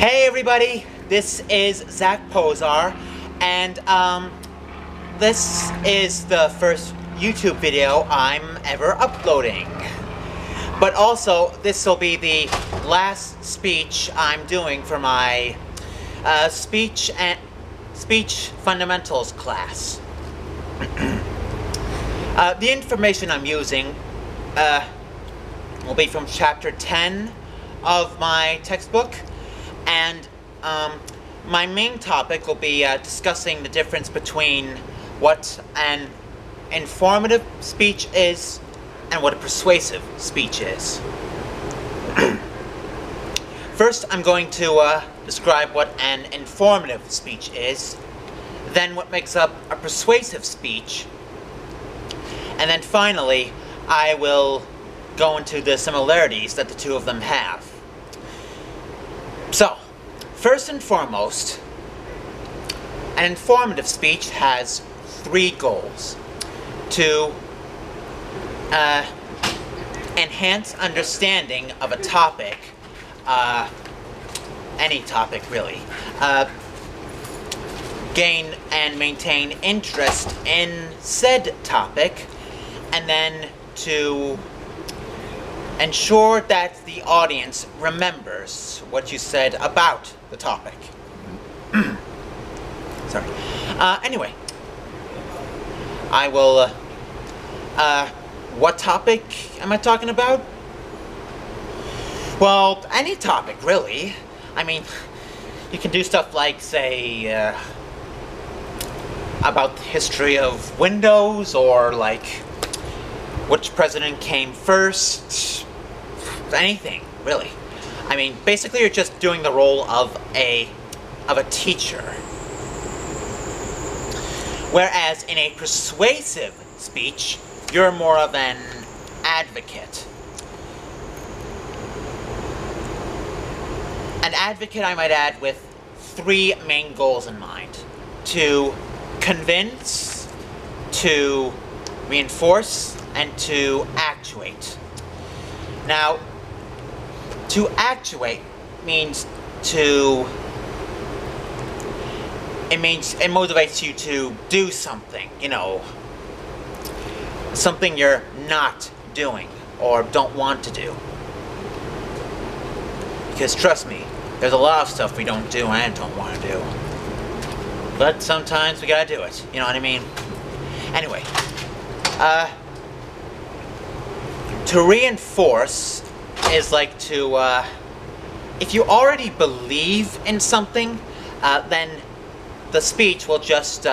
Hey everybody, this is Zach Pozar, and this is the first YouTube video I'm ever uploading. But also, this will be the last speech I'm doing for my speech fundamentals class. The information I'm using will be from chapter 10 of my textbook. And my main topic will be discussing the difference between what an informative speech is and what a persuasive speech is. First, I'm going to describe what an informative speech is, then what makes up a persuasive speech, and then finally, I will go into the similarities that the two of them have. So, first and foremost, an informative speech has three goals: to enhance understanding of a topic, any topic really, gain and maintain interest in said topic, and then to ensure that the audience remembers what you said about the topic. Sorry. Anyway, I will, what topic am I talking about? Well, any topic, really. I mean, you can do stuff like, say, about the history of Windows, or like, which president came first. Anything, really. I mean, basically you're just doing the role of a teacher. Whereas in a persuasive speech, you're more of an advocate. An advocate, I might add, with three main goals in mind: to convince, to reinforce, and to actuate. Now, to actuate means it motivates you to do something, something you're not doing or don't want to do. Because trust me, there's a lot of stuff we don't do and don't want to do. But sometimes we gotta do it, you know what I mean? Anyway, to reinforce is like to, if you already believe in something, then the speech will just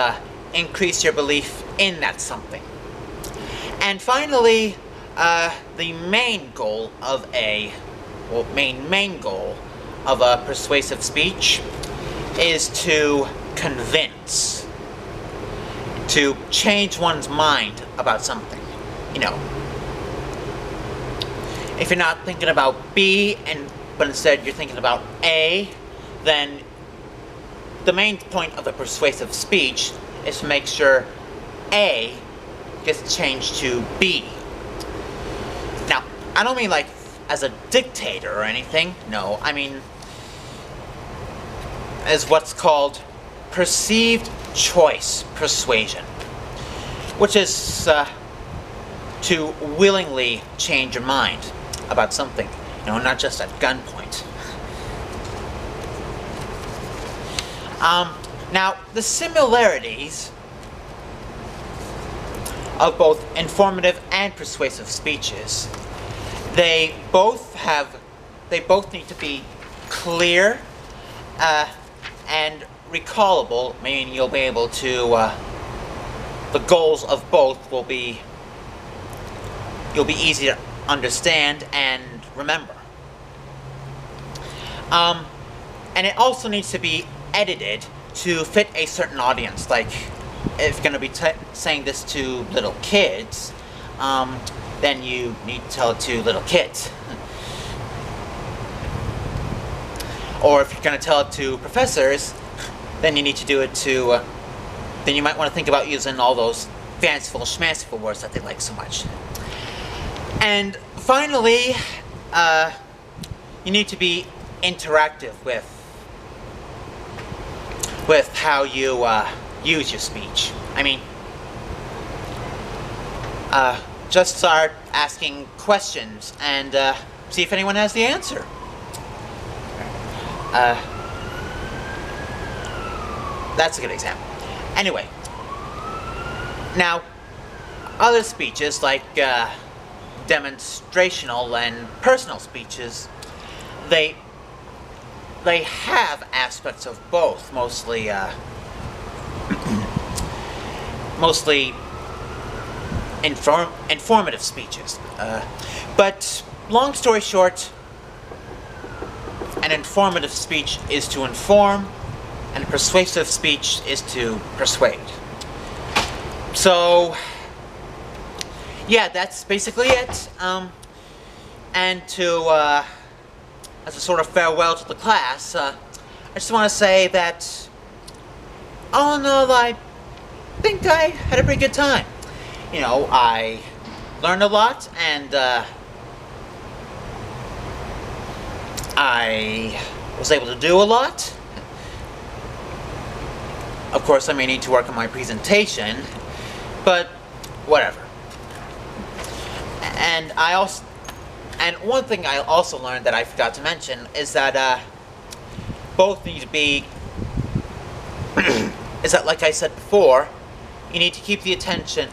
increase your belief in that something. And finally, the main goal of a persuasive speech is to convince, to change one's mind about something, If you're not thinking about B, but instead you're thinking about A, then the main point of a persuasive speech is to make sure A gets changed to B. Now, I don't mean like as a dictator or anything. No, I mean as what's called perceived choice persuasion, which is to willingly change your mind about something, not just at gunpoint. Now, the similarities of both informative and persuasive speeches, they both need to be clear and recallable, meaning you'll be able to, the goals of both will be, you'll be easy to understand and remember. And it also needs to be edited to fit a certain audience. Like, if you're going to be saying this to little kids, then you need to tell it to little kids. Or if you're going to tell it to professors, then you need to do it to, then you might want to think about using all those fanciful, schmanciful words that they like so much. And finally, you need to be interactive with with how you use your speech. I mean, just start asking questions and see if anyone has the answer. That's a good example. Anyway, now, other speeches like demonstrational and personal speeches, they have aspects of both, mostly informative speeches. But long story short, an informative speech is to inform, and a persuasive speech is to persuade. So, yeah, that's basically it. And to, as a sort of farewell to the class, I just want to say that, all in all, I think I had a pretty good time. You know, I learned a lot, and I was able to do a lot. Of course, I may need to work on my presentation, but whatever. And one thing I also learned that I forgot to mention is that both need to be is that, like I said before, you need to keep the attention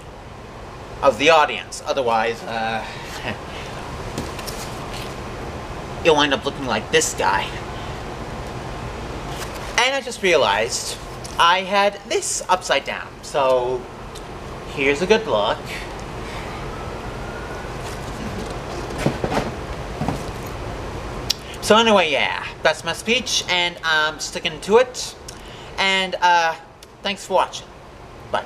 of the audience. Otherwise, you'll wind up looking like this guy. And I just realized I had this upside down. So, here's a good look. So anyway, yeah, that's my speech, and I'm sticking to it. And, thanks for watching. Bye.